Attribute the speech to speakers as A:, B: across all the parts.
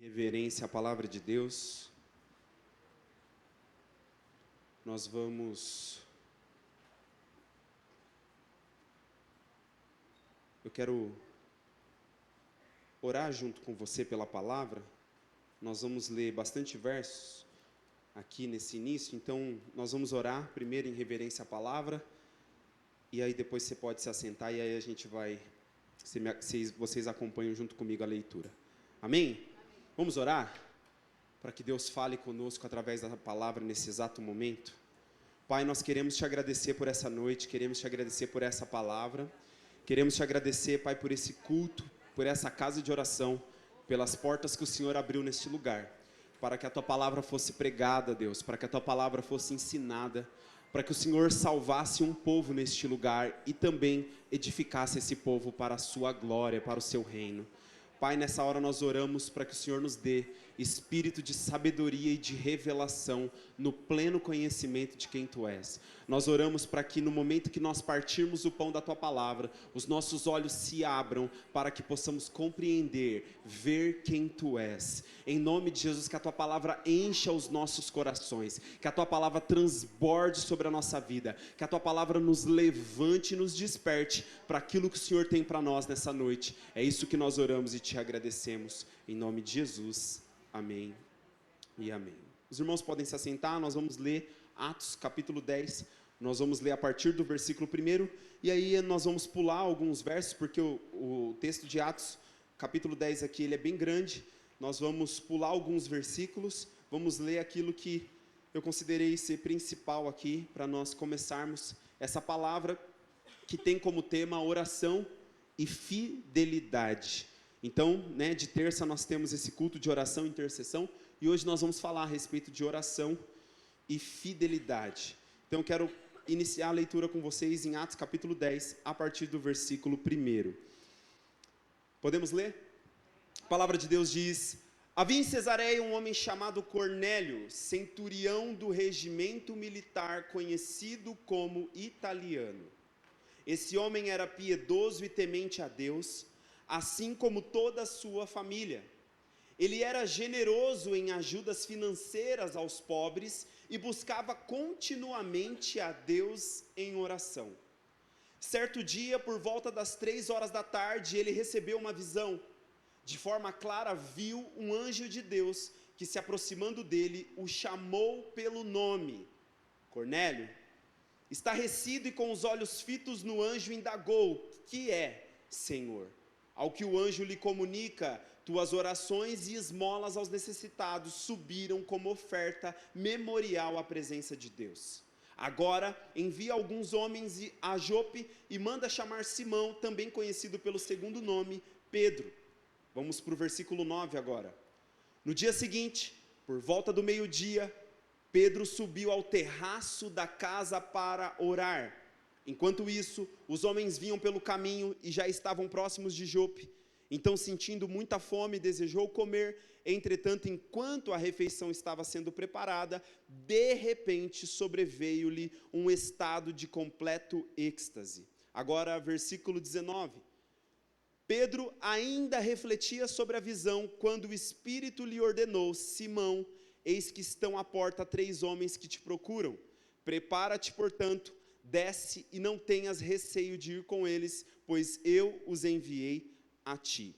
A: Reverência à palavra de Deus, eu quero orar junto com você pela palavra. Nós vamos ler bastante versos aqui nesse início, então nós vamos orar primeiro em reverência à palavra, e aí depois você pode se assentar, e aí a gente vai, vocês acompanham junto comigo a leitura. Amém? Vamos orar? Para que Deus fale conosco através da palavra nesse exato momento. Pai, nós queremos te agradecer por essa noite, queremos te agradecer por essa palavra, queremos te agradecer, Pai, por esse culto, por essa casa de oração, pelas portas que o Senhor abriu neste lugar, para que a tua palavra fosse pregada, Deus, para que a tua palavra fosse ensinada, para que o Senhor salvasse um povo neste lugar e também edificasse esse povo para a sua glória, para o seu reino. Pai, nessa hora nós oramos para que o Senhor nos dê espírito de sabedoria e de revelação no pleno conhecimento de quem Tu és. Nós oramos para que no momento que nós partirmos o pão da Tua palavra, os nossos olhos se abram para que possamos compreender, ver quem Tu és. Em nome de Jesus, que a Tua palavra encha os nossos corações, que a Tua palavra transborde sobre a nossa vida, que a Tua palavra nos levante e nos desperte para aquilo que o Senhor tem para nós nessa noite. É isso que nós oramos e te agradecemos, em nome de Jesus, amém e amém. Os irmãos podem se assentar, nós vamos ler Atos capítulo 10, nós vamos ler a partir do versículo 1, e aí nós vamos pular alguns versos, porque o texto de Atos capítulo 10 aqui, ele é bem grande, nós vamos pular alguns versículos, vamos ler aquilo que eu considerei ser principal aqui, para nós começarmos essa palavra, que tem como tema oração e fidelidade. Então, de terça nós temos esse culto de oração e intercessão, e hoje nós vamos falar a respeito de oração e fidelidade. Então, eu quero iniciar a leitura com vocês em Atos capítulo 10, a partir do versículo 1. Podemos ler? A palavra de Deus diz: havia em Cesareia um homem chamado Cornélio, centurião do regimento militar conhecido como Italiano. Esse homem era piedoso e temente a Deus, assim como toda a sua família. Ele era generoso em ajudas financeiras aos pobres e buscava continuamente a Deus em oração. Certo dia, por volta das 3 horas da tarde, ele recebeu uma visão. De forma clara, viu um anjo de Deus que, se aproximando dele, o chamou pelo nome: Cornélio. Estarrecido e com os olhos fitos no anjo, indagou: que é, Senhor? Ao que o anjo lhe comunica: tuas orações e esmolas aos necessitados subiram como oferta memorial à presença de Deus. Agora envia alguns homens a Jope e manda chamar Simão, também conhecido pelo segundo nome, Pedro. Vamos para o versículo 9 agora. No dia seguinte, por volta do meio-dia, Pedro subiu ao terraço da casa para orar. Enquanto isso, os homens vinham pelo caminho e já estavam próximos de Jope. Então, sentindo muita fome, desejou comer. Entretanto, enquanto a refeição estava sendo preparada, de repente sobreveio-lhe um estado de completo êxtase. Agora, versículo 19. Pedro ainda refletia sobre a visão, quando o Espírito lhe ordenou: Simão, eis que estão à porta 3 homens que te procuram. Prepara-te, portanto, desce e não tenhas receio de ir com eles, pois eu os enviei a ti.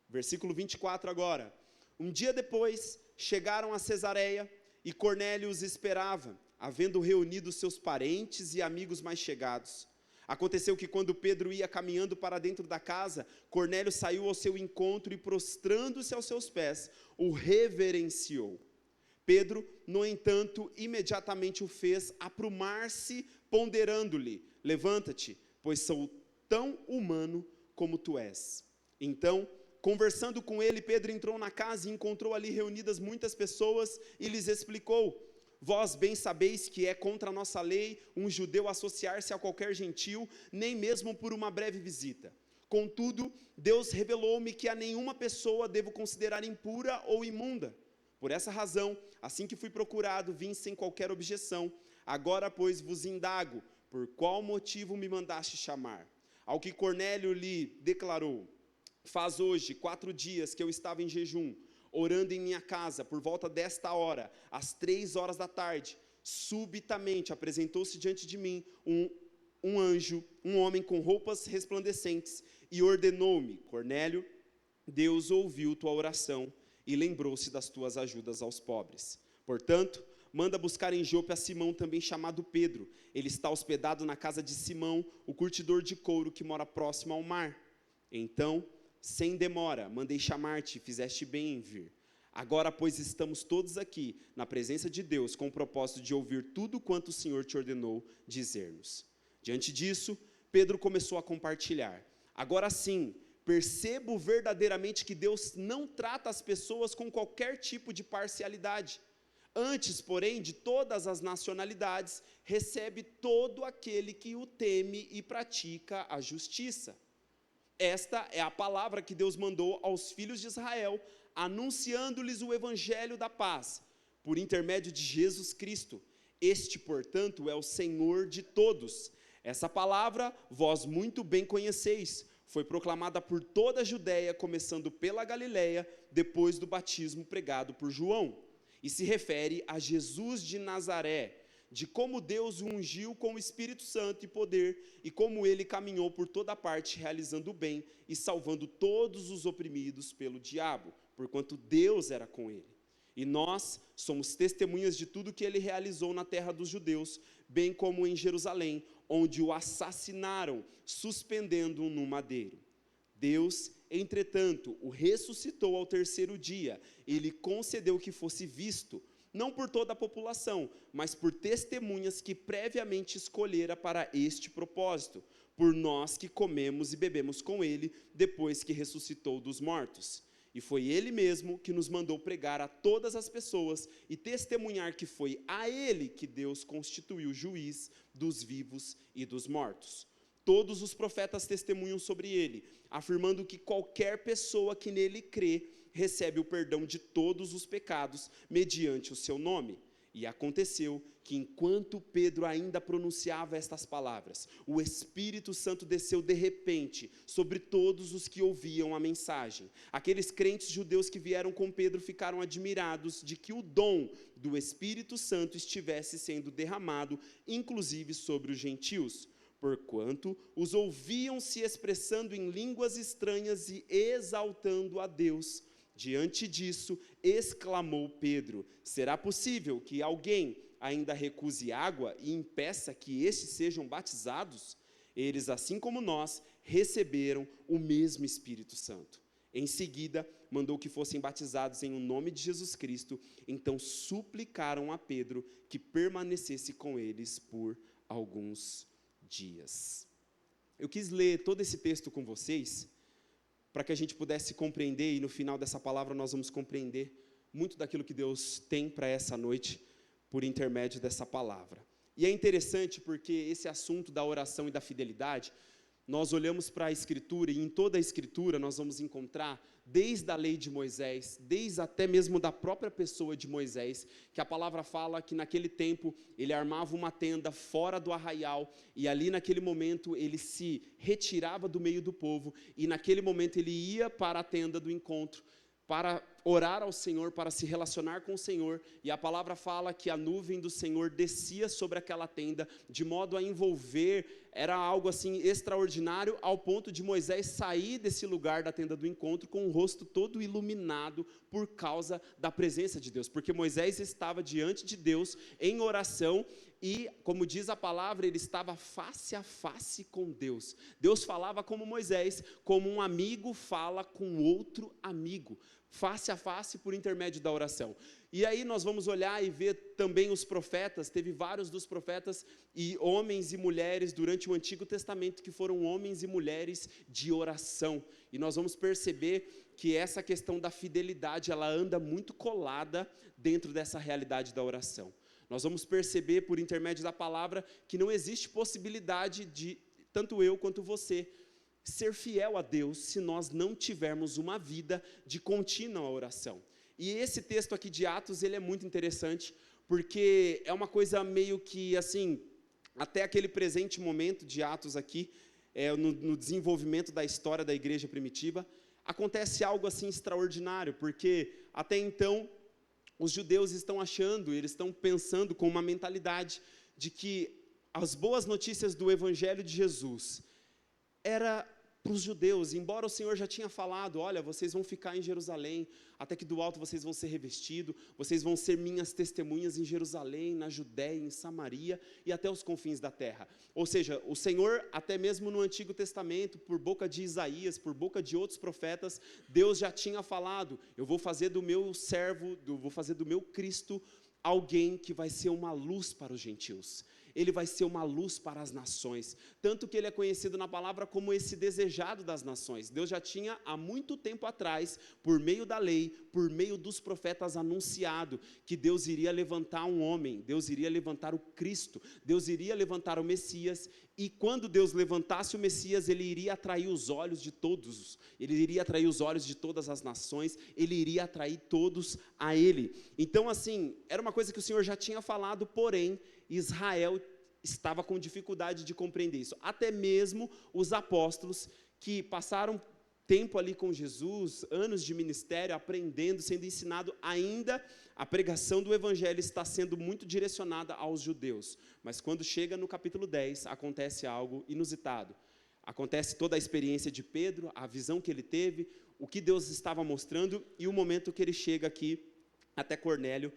A: Versículo 24 agora. Um dia depois, chegaram a Cesareia e Cornélio os esperava, havendo reunido seus parentes e amigos mais chegados. Aconteceu que, quando Pedro ia caminhando para dentro da casa, Cornélio saiu ao seu encontro e, prostrando-se aos seus pés, o reverenciou. Pedro, no entanto, imediatamente o fez aprumar-se, ponderando-lhe: levanta-te, pois sou tão humano como tu és. Então, conversando com ele, Pedro entrou na casa e encontrou ali reunidas muitas pessoas e lhes explicou: vós bem sabeis que é contra a nossa lei um judeu associar-se a qualquer gentil, nem mesmo por uma breve visita. Contudo, Deus revelou-me que a nenhuma pessoa devo considerar impura ou imunda. Por essa razão, assim que fui procurado, vim sem qualquer objeção. Agora, pois, vos indago: por qual motivo me mandaste chamar? Ao que Cornélio lhe declarou: faz hoje 4 dias que eu estava em jejum, orando em minha casa, por volta desta hora, às 3 horas da tarde, subitamente apresentou-se diante de mim um anjo, um homem com roupas resplandecentes, e ordenou-me: Cornélio, Deus ouviu tua oração e lembrou-se das tuas ajudas aos pobres. Portanto, manda buscar em Jope a Simão, também chamado Pedro. Ele está hospedado na casa de Simão, o curtidor de couro, que mora próximo ao mar. Então, sem demora, mandei chamar-te, e fizeste bem em vir. Agora, pois, estamos todos aqui, na presença de Deus, com o propósito de ouvir tudo quanto o Senhor te ordenou dizer-nos. Diante disso, Pedro começou a compartilhar. Agora sim, percebo verdadeiramente que Deus não trata as pessoas com qualquer tipo de parcialidade. Antes, porém, de todas as nacionalidades, recebe todo aquele que o teme e pratica a justiça. Esta é a palavra que Deus mandou aos filhos de Israel, anunciando-lhes o evangelho da paz, por intermédio de Jesus Cristo. Este, portanto, é o Senhor de todos. Essa palavra vós muito bem conheceis. Foi proclamada por toda a Judéia, começando pela Galiléia, depois do batismo pregado por João. E se refere a Jesus de Nazaré, de como Deus o ungiu com o Espírito Santo e poder, e como ele caminhou por toda parte, realizando o bem e salvando todos os oprimidos pelo diabo, porquanto Deus era com ele. E nós somos testemunhas de tudo que ele realizou na terra dos judeus, bem como em Jerusalém, onde o assassinaram, suspendendo-o no madeiro. Deus, entretanto, o ressuscitou ao terceiro dia, e lhe concedeu que fosse visto, não por toda a população, mas por testemunhas que previamente escolhera para este propósito, por nós que comemos e bebemos com ele, depois que ressuscitou dos mortos. E foi ele mesmo que nos mandou pregar a todas as pessoas e testemunhar que foi a ele que Deus constituiu juiz dos vivos e dos mortos. Todos os profetas testemunham sobre ele, afirmando que qualquer pessoa que nele crê recebe o perdão de todos os pecados mediante o seu nome. E aconteceu que, enquanto Pedro ainda pronunciava estas palavras, o Espírito Santo desceu de repente sobre todos os que ouviam a mensagem. Aqueles crentes judeus que vieram com Pedro ficaram admirados de que o dom do Espírito Santo estivesse sendo derramado, inclusive sobre os gentios, porquanto os ouviam se expressando em línguas estranhas e exaltando a Deus. Diante disso, exclamou Pedro: será possível que alguém ainda recuse água e impeça que estes sejam batizados? Eles, assim como nós, receberam o mesmo Espírito Santo. Em seguida, mandou que fossem batizados em o nome de Jesus Cristo. Então suplicaram a Pedro que permanecesse com eles por alguns dias. Eu quis ler todo esse texto com vocês, para que a gente pudesse compreender, e no final dessa palavra nós vamos compreender muito daquilo que Deus tem para essa noite, por intermédio dessa palavra. E é interessante porque esse assunto da oração e da fidelidade, nós olhamos para a Escritura, e em toda a Escritura nós vamos encontrar, desde a lei de Moisés, desde até mesmo da própria pessoa de Moisés, que a palavra fala que naquele tempo ele armava uma tenda fora do arraial, e ali naquele momento ele se retirava do meio do povo, e naquele momento ele ia para a tenda do encontro, para orar ao Senhor, para se relacionar com o Senhor, e a palavra fala que a nuvem do Senhor descia sobre aquela tenda, de modo a envolver, era algo assim extraordinário, ao ponto de Moisés sair desse lugar da tenda do encontro com o rosto todo iluminado por causa da presença de Deus, porque Moisés estava diante de Deus em oração, e, como diz a palavra, ele estava face a face com Deus. Deus falava como Moisés, como um amigo fala com outro amigo, face a face por intermédio da oração. E aí nós vamos olhar e ver também os profetas, teve vários dos profetas e homens e mulheres durante o Antigo Testamento que foram homens e mulheres de oração. E nós vamos perceber que essa questão da fidelidade, ela anda muito colada dentro dessa realidade da oração. Nós vamos perceber por intermédio da palavra que não existe possibilidade de, tanto eu quanto você, ser fiel a Deus se nós não tivermos uma vida de contínua oração. E esse texto aqui de Atos, ele é muito interessante, porque é uma coisa meio que assim, até aquele presente momento de Atos aqui, no desenvolvimento da história da igreja primitiva, acontece algo assim extraordinário, porque até então os judeus estão achando, eles estão pensando com uma mentalidade de que as boas notícias do Evangelho de Jesus era para os judeus, embora o Senhor já tinha falado, olha, vocês vão ficar em Jerusalém, até que do alto vocês vão ser revestidos, vocês vão ser minhas testemunhas em Jerusalém, na Judéia, em Samaria e até os confins da terra. Ou seja, o Senhor, até mesmo no Antigo Testamento, por boca de Isaías, por boca de outros profetas, Deus já tinha falado, eu vou fazer do meu servo, vou fazer do meu Cristo, alguém que vai ser uma luz para os gentios. Ele vai ser uma luz para as nações, tanto que ele é conhecido na palavra como esse desejado das nações. Deus já tinha há muito tempo atrás, por meio da lei, por meio dos profetas anunciado, que Deus iria levantar um homem, Deus iria levantar o Cristo, Deus iria levantar o Messias, e quando Deus levantasse o Messias, ele iria atrair os olhos de todos, ele iria atrair os olhos de todas as nações, ele iria atrair todos a ele. Então assim, era uma coisa que o Senhor já tinha falado, porém, Israel estava com dificuldade de compreender isso. Até mesmo os apóstolos que passaram tempo ali com Jesus, anos de ministério, aprendendo, sendo ensinado, ainda a pregação do Evangelho está sendo muito direcionada aos judeus. Mas quando chega no capítulo 10, acontece algo inusitado. Acontece toda a experiência de Pedro, a visão que ele teve, o que Deus estava mostrando e o momento que ele chega aqui até Cornélio,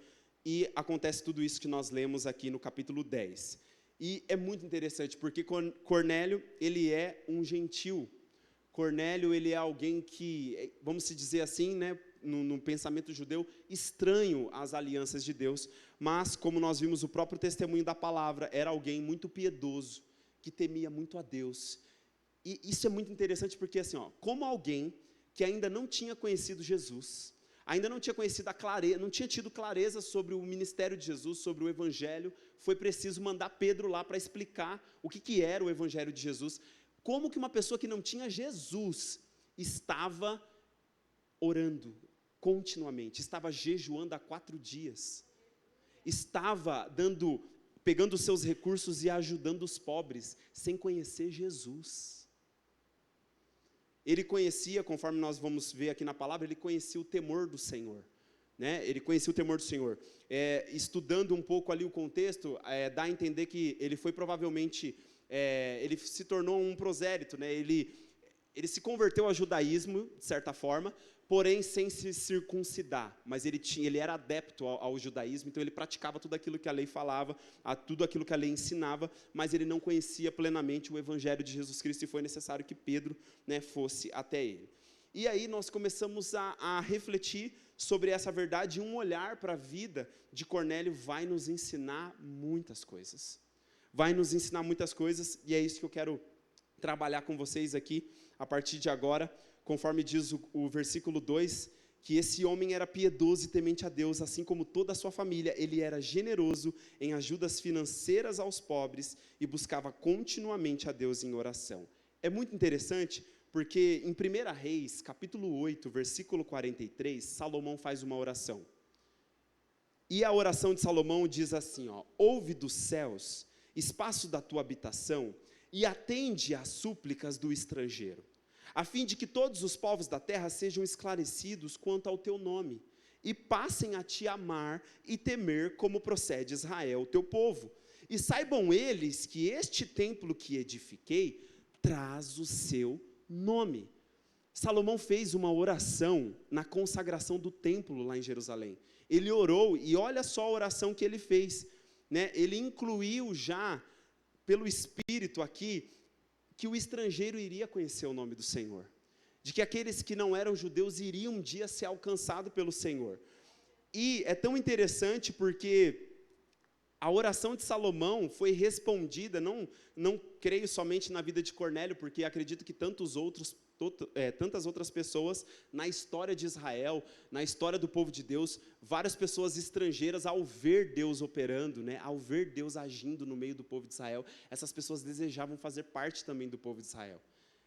A: e acontece tudo isso que nós lemos aqui no capítulo 10. E é muito interessante, porque Cornélio, ele é um gentil. Cornélio, ele é alguém que, vamos se dizer assim, né, no pensamento judeu, estranho às alianças de Deus, mas, como nós vimos o próprio testemunho da palavra, era alguém muito piedoso, que temia muito a Deus. E isso é muito interessante, porque assim, como alguém que ainda não tinha conhecido Jesus, ainda não tinha conhecido a clareza, não tinha tido clareza sobre o ministério de Jesus, sobre o Evangelho, foi preciso mandar Pedro lá para explicar o que era o Evangelho de Jesus, como que uma pessoa que não tinha Jesus estava orando continuamente, estava jejuando há 4 dias, estava pegando os seus recursos e ajudando os pobres, sem conhecer Jesus. Ele conhecia, conforme nós vamos ver aqui na palavra, ele conhecia o temor do Senhor, né? Ele conhecia o temor do Senhor. Estudando um pouco ali o contexto, dá a entender que ele foi provavelmente, ele se tornou um prosélito, né? Ele se converteu ao judaísmo, de certa forma, porém sem se circuncidar, mas ele era adepto ao judaísmo, então ele praticava tudo aquilo que a lei falava, tudo aquilo que a lei ensinava, mas ele não conhecia plenamente o Evangelho de Jesus Cristo, e foi necessário que Pedro, né, fosse até ele. E aí nós começamos a refletir sobre essa verdade, e um olhar para a vida de Cornélio vai nos ensinar muitas coisas. Vai nos ensinar muitas coisas, e é isso que eu quero trabalhar com vocês aqui, a partir de agora, conforme diz o versículo 2, que esse homem era piedoso e temente a Deus, assim como toda a sua família. Ele era generoso em ajudas financeiras aos pobres e buscava continuamente a Deus em oração. É muito interessante, porque em 1 Reis, capítulo 8, versículo 43, Salomão faz uma oração. E a oração de Salomão diz assim, ouve dos céus, espaço da tua habitação, e atende às súplicas do estrangeiro, a fim de que todos os povos da terra sejam esclarecidos quanto ao teu nome, e passem a te amar e temer como procede Israel, teu povo. E saibam eles que este templo que edifiquei traz o seu nome. Salomão fez uma oração na consagração do templo lá em Jerusalém. Ele orou, e olha só a oração que ele fez, né? Ele incluiu já, pelo Espírito aqui, que o estrangeiro iria conhecer o nome do Senhor, de que aqueles que não eram judeus iriam um dia ser alcançados pelo Senhor. E é tão interessante porque a oração de Salomão foi respondida, não creio somente na vida de Cornélio, porque acredito que tantas outras pessoas na história de Israel, na história do povo de Deus, várias pessoas estrangeiras, ao ver Deus operando, né, ao ver Deus agindo no meio do povo de Israel, essas pessoas desejavam fazer parte também do povo de Israel.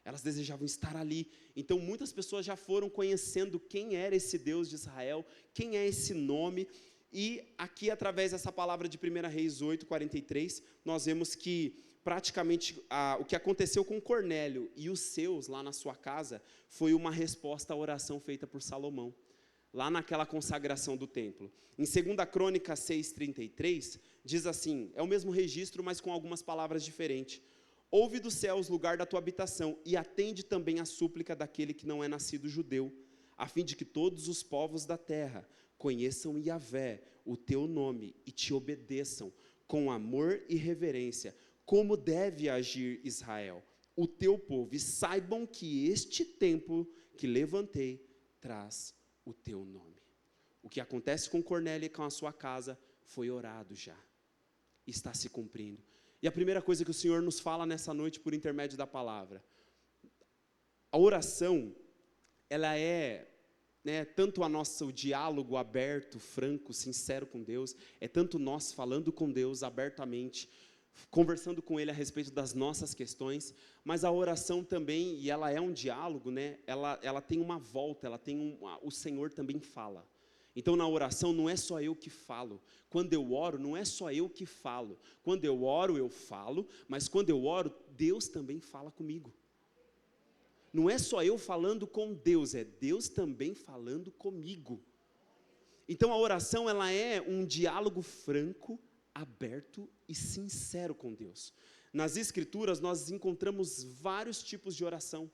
A: Elas desejavam estar ali. Então muitas pessoas já foram conhecendo quem era esse Deus de Israel, quem é esse nome. E aqui, através dessa palavra de 1 Reis 8, 43, nós vemos que praticamente o que aconteceu com Cornélio e os seus lá na sua casa foi uma resposta à oração feita por Salomão, lá naquela consagração do templo. Em 2 Crônicas 6:33, diz assim, é o mesmo registro, mas com algumas palavras diferentes. Ouve dos céus, lugar da tua habitação, e atende também a súplica daquele que não é nascido judeu, a fim de que todos os povos da terra conheçam Yahvé, o teu nome, e te obedeçam com amor e reverência, como deve agir Israel, o teu povo, e saibam que este templo que levantei traz o teu nome. O que acontece com Cornélio e com a sua casa foi orado já, está se cumprindo. E a primeira coisa que o Senhor nos fala nessa noite por intermédio da palavra, a oração, ela é, tanto o diálogo aberto, franco, sincero com Deus, é tanto nós falando com Deus abertamente, conversando com Ele a respeito das nossas questões, mas a oração também, e ela é um diálogo, ela tem uma volta, o Senhor também fala. Então na oração não é só eu que falo, quando eu oro não é só eu que falo, quando eu oro eu falo, mas quando eu oro Deus também fala comigo. Não é só eu falando com Deus, é Deus também falando comigo. Então a oração ela é um diálogo franco, aberto e sincero com Deus. Nas Escrituras nós encontramos vários tipos de oração.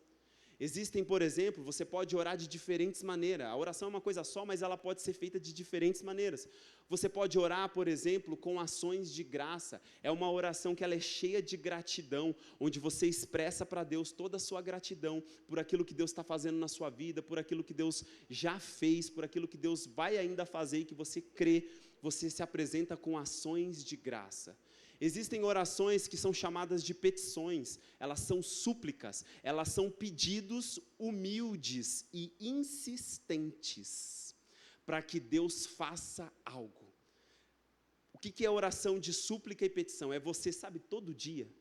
A: Existem, por exemplo, você pode orar de diferentes maneiras. A oração é uma coisa só, mas ela pode ser feita de diferentes maneiras. Você pode orar, por exemplo, com ações de graça. É uma oração que ela é cheia de gratidão, onde você expressa para Deus toda a sua gratidão por aquilo que Deus está fazendo na sua vida, por aquilo que Deus já fez, por aquilo que Deus vai ainda fazer e que você crê, você se apresenta com ações de graça. Existem orações que são chamadas de petições, elas são súplicas, elas são pedidos humildes e insistentes, para que Deus faça algo. O que é oração de súplica e petição? É você, sabe, todo dia,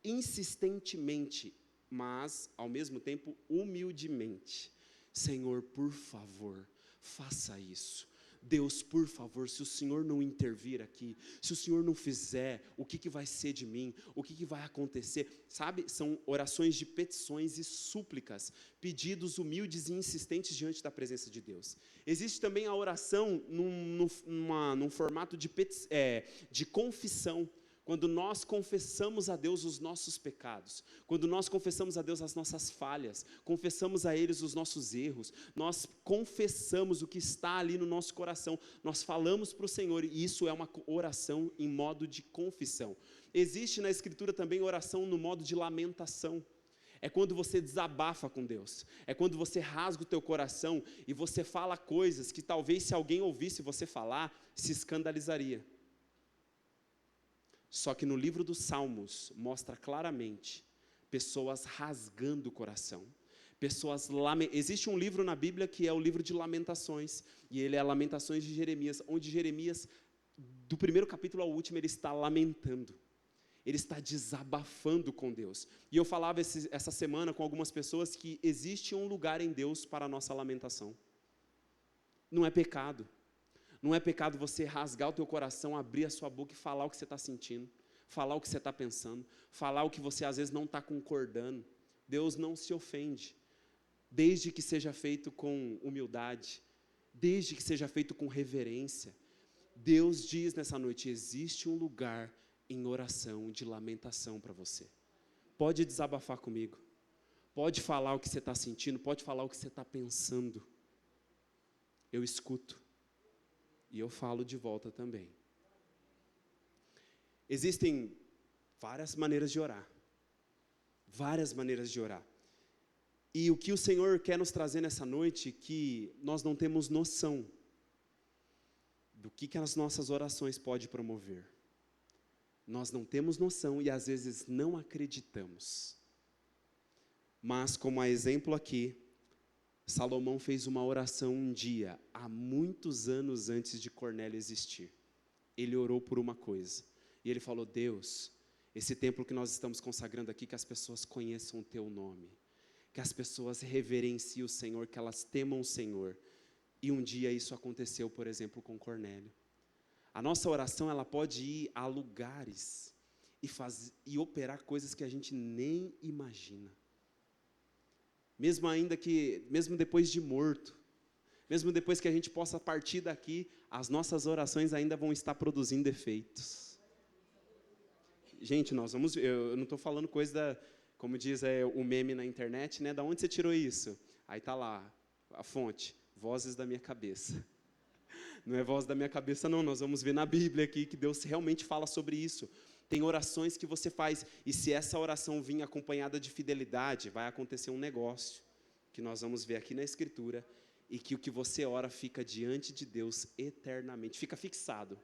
A: insistentemente, mas, ao mesmo tempo, humildemente. Senhor, por favor, faça isso. Deus, por favor, se o Senhor não intervir aqui, se o Senhor não fizer, o que vai ser de mim? O que vai acontecer? Sabe, são orações de petições e súplicas, pedidos humildes e insistentes diante da presença de Deus. Existe também a oração num formato de confissão, quando nós confessamos a Deus os nossos pecados, quando nós confessamos a Deus as nossas falhas, confessamos a eles os nossos erros, nós confessamos o que está ali no nosso coração, nós falamos para o Senhor, e isso é uma oração em modo de confissão. Existe na Escritura também oração no modo de lamentação. É quando você desabafa com Deus, é quando você rasga o teu coração e você fala coisas que talvez se alguém ouvisse você falar, se escandalizaria. Só que no livro dos Salmos, mostra claramente pessoas rasgando o coração. Existe um livro na Bíblia que é o livro de Lamentações, e ele é Lamentações de Jeremias, onde Jeremias, do primeiro capítulo ao último, ele está lamentando. Ele está desabafando com Deus. E eu falava essa semana com algumas pessoas que existe um lugar em Deus para a nossa lamentação. Não é pecado. Não é pecado você rasgar o teu coração, abrir a sua boca e falar o que você está sentindo, falar o que você está pensando, falar o que você às vezes não está concordando. Deus não se ofende, desde que seja feito com humildade, desde que seja feito com reverência. Deus diz nessa noite, existe um lugar em oração, de lamentação para você. Pode desabafar comigo, pode falar o que você está sentindo, pode falar o que você está pensando. Eu escuto. E eu falo de volta também. Existem várias maneiras de orar. Várias maneiras de orar. E o que o Senhor quer nos trazer nessa noite, que nós não temos noção do que as nossas orações podem promover. Nós não temos noção e às vezes não acreditamos. Mas como a exemplo aqui, Salomão fez uma oração um dia, há muitos anos antes de Cornélio existir. Ele orou por uma coisa, e ele falou, Deus, esse templo que nós estamos consagrando aqui, que as pessoas conheçam o teu nome, que as pessoas reverenciem o Senhor, que elas temam o Senhor. E um dia isso aconteceu, por exemplo, com Cornélio. A nossa oração, ela pode ir a lugares e operar coisas que a gente nem imagina. Mesmo depois de morto, mesmo depois que a gente possa partir daqui, as nossas orações ainda vão estar produzindo efeitos. Gente, eu não estou falando coisa como diz o meme na internet, né? Da onde você tirou isso? Aí está lá, a fonte, vozes da minha cabeça. Não é voz da minha cabeça, não. Nós vamos ver na Bíblia aqui que Deus realmente fala sobre isso. Tem orações que você faz, e se essa oração vir acompanhada de fidelidade, vai acontecer um negócio, que nós vamos ver aqui na Escritura, e que o que você ora fica diante de Deus eternamente, fica fixado.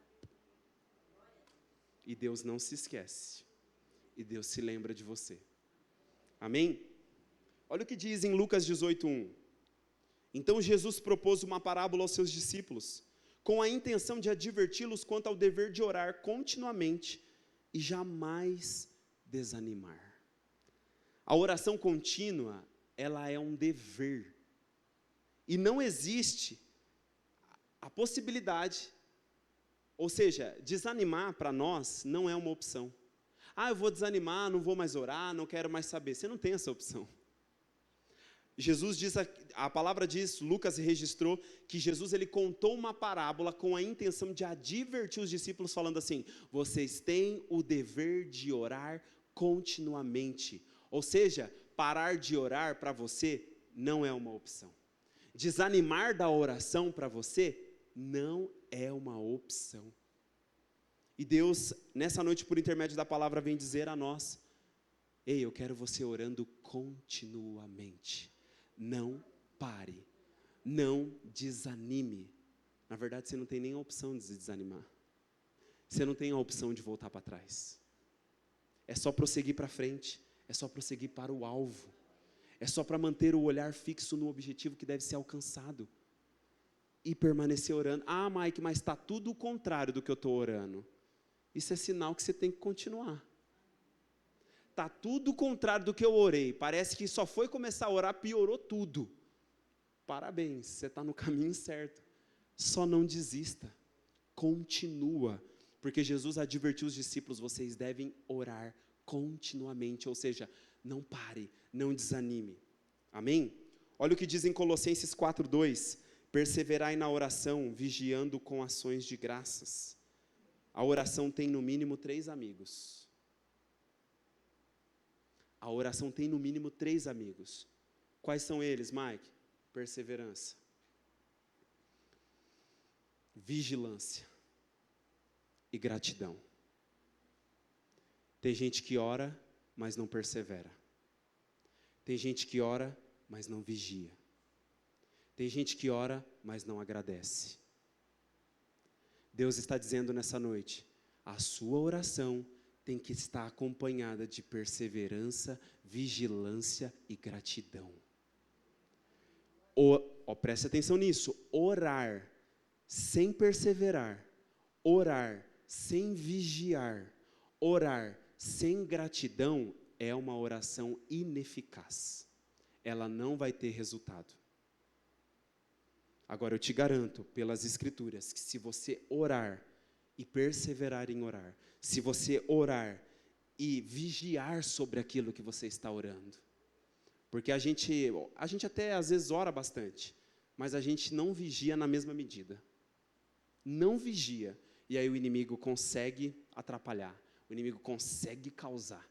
A: E Deus não se esquece, e Deus se lembra de você. Amém? Olha o que diz em Lucas 18:1. Então Jesus propôs uma parábola aos seus discípulos, com a intenção de adverti-los quanto ao dever de orar continuamente e jamais desanimar. A oração contínua, ela é um dever. E não existe a possibilidade, ou seja, desanimar para nós não é uma opção. Eu vou desanimar, não vou mais orar, não quero mais saber. Você não tem essa opção. Jesus diz, a palavra diz, Lucas registrou, que Jesus ele contou uma parábola com a intenção de advertir os discípulos, falando assim: vocês têm o dever de orar continuamente. Ou seja, parar de orar para você não é uma opção. Desanimar da oração para você não é uma opção. E Deus, nessa noite, por intermédio da palavra, vem dizer a nós: ei, eu quero você orando continuamente. Não pare, não desanime. Na verdade, você não tem nem a opção de se desanimar. Você não tem a opção de voltar para trás. É só prosseguir para frente, é só prosseguir para o alvo. É só para manter o olhar fixo no objetivo que deve ser alcançado. E permanecer orando. Mike, mas está tudo o contrário do que eu estou orando. Isso é sinal que você tem que continuar. Está tudo o contrário do que eu orei. Parece que só foi começar a orar, piorou tudo. Parabéns, você está no caminho certo. Só não desista. Continua. Porque Jesus advertiu os discípulos: vocês devem orar continuamente. Ou seja, não pare, não desanime. Amém? Olha o que diz em Colossenses 4:2. Perseverai na oração, vigiando com ações de graças. A oração tem no mínimo 3 amigos. A oração tem no mínimo 3 amigos. Quais são eles, Mike? Perseverança, vigilância e gratidão. Tem gente que ora, mas não persevera. Tem gente que ora, mas não vigia. Tem gente que ora, mas não agradece. Deus está dizendo nessa noite: a sua oração tem que estar acompanhada de perseverança, vigilância e gratidão. Preste atenção nisso. Orar sem perseverar, orar sem vigiar, orar sem gratidão é uma oração ineficaz. Ela não vai ter resultado. Agora eu te garanto, pelas Escrituras, que se você orar e perseverar em orar, se você orar e vigiar sobre aquilo que você está orando, porque a gente até às vezes ora bastante, mas a gente não vigia na mesma medida. Não vigia, e aí o inimigo consegue atrapalhar, o inimigo consegue causar,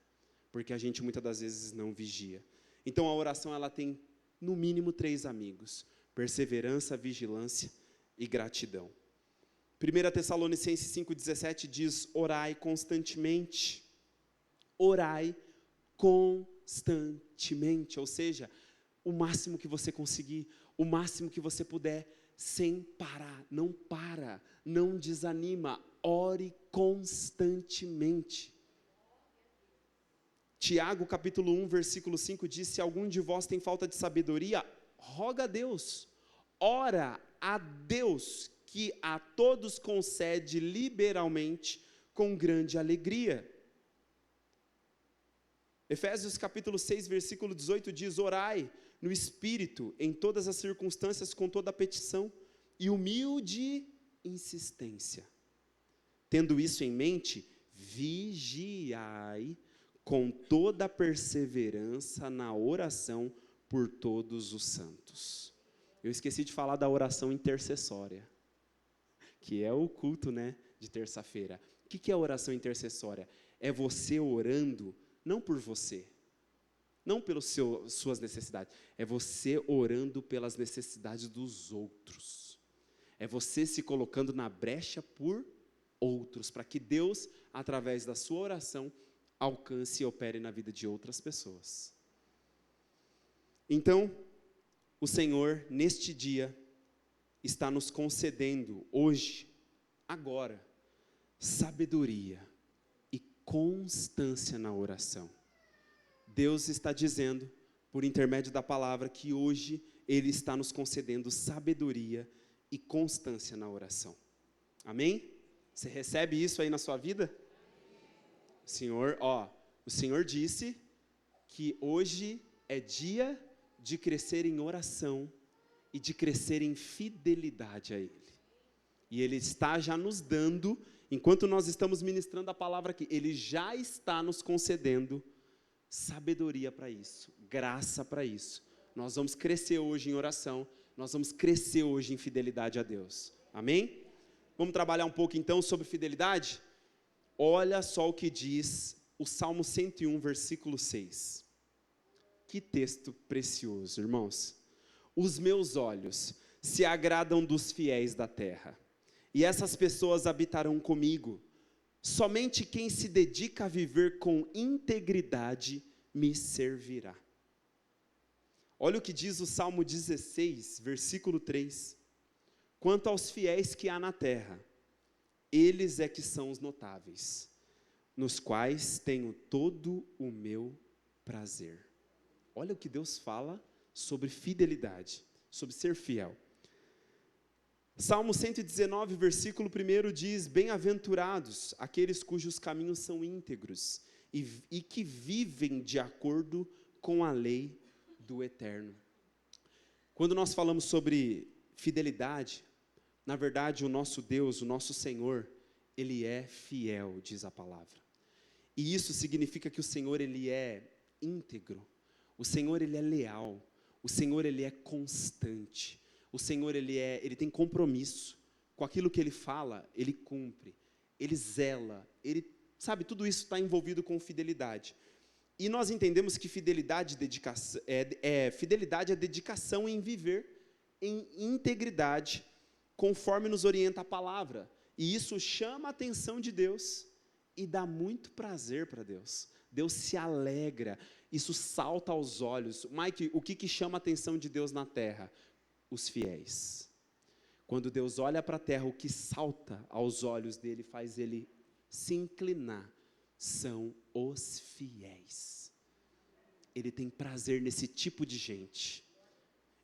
A: porque a gente muitas das vezes não vigia. Então a oração ela tem no mínimo 3 amigos: perseverança, vigilância e gratidão. 1 Tessalonicenses 5,17 diz: orai constantemente. Orai constantemente, ou seja, o máximo que você conseguir, o máximo que você puder, sem parar. Não para, não desanima, ore constantemente. Tiago capítulo 1, versículo 5 diz: se algum de vós tem falta de sabedoria, roga a Deus, ora a Deus, que a todos concede liberalmente, com grande alegria. Efésios capítulo 6, versículo 18 diz: orai no Espírito, em todas as circunstâncias, com toda a petição e humilde insistência. Tendo isso em mente, vigiai com toda perseverança na oração por todos os santos. Eu esqueci de falar da oração intercessória, que é o culto, né, de terça-feira. O que é a oração intercessória? É você orando, não por você, não pelas suas necessidades, é você orando pelas necessidades dos outros. É você se colocando na brecha por outros, para que Deus, através da sua oração, alcance e opere na vida de outras pessoas. Então, o Senhor, neste dia, está nos concedendo, hoje, agora, sabedoria e constância na oração. Deus está dizendo, por intermédio da palavra, que hoje Ele está nos concedendo sabedoria e constância na oração. Amém? Você recebe isso aí na sua vida? O Senhor disse que hoje é dia de crescer em oração e de crescer em fidelidade a Ele. E Ele está já nos dando, enquanto nós estamos ministrando a palavra aqui, Ele já está nos concedendo sabedoria para isso, graça para isso. Nós vamos crescer hoje em oração, nós vamos crescer hoje em fidelidade a Deus. Amém? Vamos trabalhar um pouco então sobre fidelidade? Olha só o que diz o Salmo 101, versículo 6. Que texto precioso, irmãos. Os meus olhos se agradam dos fiéis da terra, e essas pessoas habitarão comigo. Somente quem se dedica a viver com integridade me servirá. Olha o que diz o Salmo 16, versículo 3. Quanto aos fiéis que há na terra, eles é que são os notáveis, nos quais tenho todo o meu prazer. Olha o que Deus fala sobre fidelidade, sobre ser fiel. Salmo 119, versículo 1 diz: bem-aventurados aqueles cujos caminhos são íntegros e que vivem de acordo com a lei do Eterno. Quando nós falamos sobre fidelidade, na verdade o nosso Deus, o nosso Senhor, Ele é fiel, diz a palavra. E isso significa que o Senhor, Ele é íntegro, o Senhor, Ele é leal, o Senhor, Ele é constante. O Senhor, Ele tem compromisso com aquilo que Ele fala, Ele cumpre, Ele zela, tudo isso está envolvido com fidelidade. E nós entendemos que fidelidade é dedicação em viver em integridade, conforme nos orienta a palavra. E isso chama a atenção de Deus e dá muito prazer para Deus. Deus se alegra, isso salta aos olhos. Mike, o que chama a atenção de Deus na terra? Os fiéis. Quando Deus olha para a terra, o que salta aos olhos dele, faz ele se inclinar, são os fiéis. Ele tem prazer nesse tipo de gente.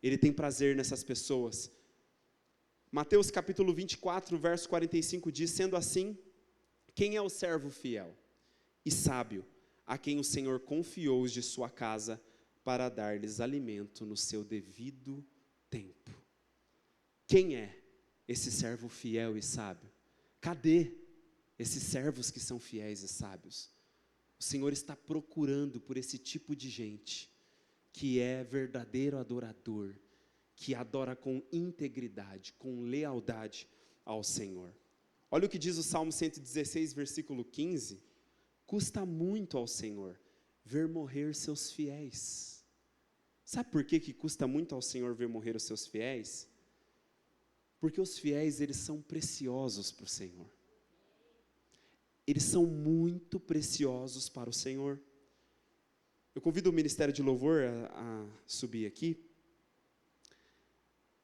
A: Ele tem prazer nessas pessoas. Mateus capítulo 24, verso 45 diz: sendo assim, quem é o servo fiel e sábio, a quem o Senhor confiou os de sua casa, para dar-lhes alimento no seu devido tempo? Quem é esse servo fiel e sábio? Cadê esses servos que são fiéis e sábios? O Senhor está procurando por esse tipo de gente, que é verdadeiro adorador, que adora com integridade, com lealdade ao Senhor. Olha o que diz o Salmo 116, versículo 15. Custa muito ao Senhor ver morrer seus fiéis. Sabe por que custa muito ao Senhor ver morrer os seus fiéis? Porque os fiéis, eles são preciosos para o Senhor. Eles são muito preciosos para o Senhor. Eu convido o Ministério de Louvor a subir aqui.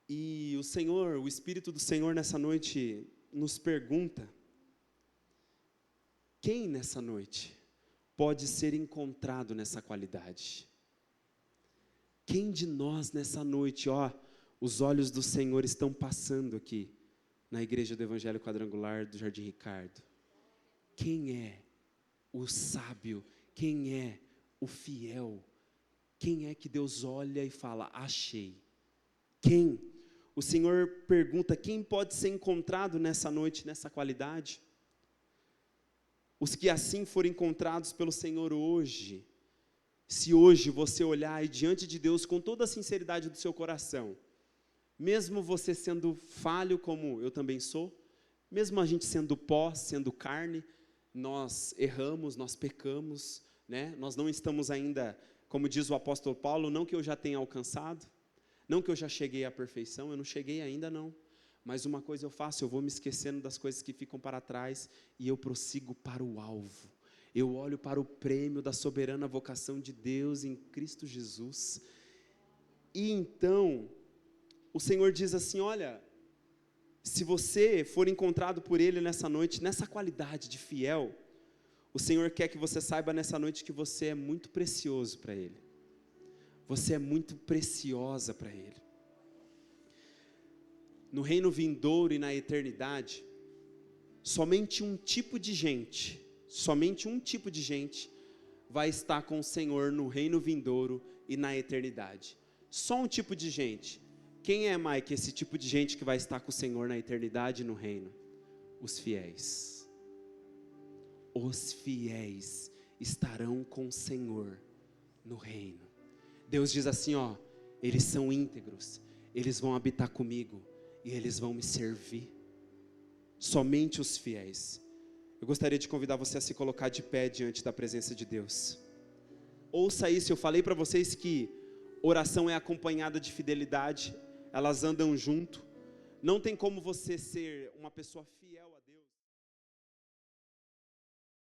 A: E o Espírito do Senhor nessa noite nos pergunta: quem nessa noite pode ser encontrado nessa qualidade? Quem de nós nessa noite, os olhos do Senhor estão passando aqui, na Igreja do Evangelho Quadrangular do Jardim Ricardo? Quem é o sábio? Quem é o fiel? Quem é que Deus olha e fala: achei? Quem? O Senhor pergunta: quem pode ser encontrado nessa noite, nessa qualidade? os que assim forem encontrados pelo Senhor hoje, se hoje você olhar diante de Deus com toda a sinceridade do seu coração, mesmo você sendo falho como eu também sou, mesmo a gente sendo pó, sendo carne, nós erramos, nós pecamos, né? Nós não estamos ainda, como diz o apóstolo Paulo, não que eu já tenha alcançado, não que eu já cheguei à perfeição, eu não cheguei ainda não, mas uma coisa eu faço, eu vou me esquecendo das coisas que ficam para trás e eu prossigo para o alvo. Eu olho para o prêmio da soberana vocação de Deus em Cristo Jesus. E então, o Senhor diz assim, olha, se você for encontrado por Ele nessa noite, nessa qualidade de fiel, o Senhor quer que você saiba nessa noite que você é muito precioso para Ele. Você é muito preciosa para Ele. No reino vindouro e na eternidade, somente um tipo de gente vai estar com o Senhor no reino vindouro e na eternidade. Só um tipo de gente. Quem é, Mike, esse tipo de gente que vai estar com o Senhor na eternidade e no reino? Os fiéis. Os fiéis estarão com o Senhor no reino. Deus diz assim, ó, eles são íntegros, eles vão habitar comigo e eles vão me servir. Somente os fiéis. Eu gostaria de convidar você a se colocar de pé diante da presença de Deus. Ouça isso, eu falei para vocês que oração é acompanhada de fidelidade, elas andam junto. Não tem como você ser uma pessoa fiel a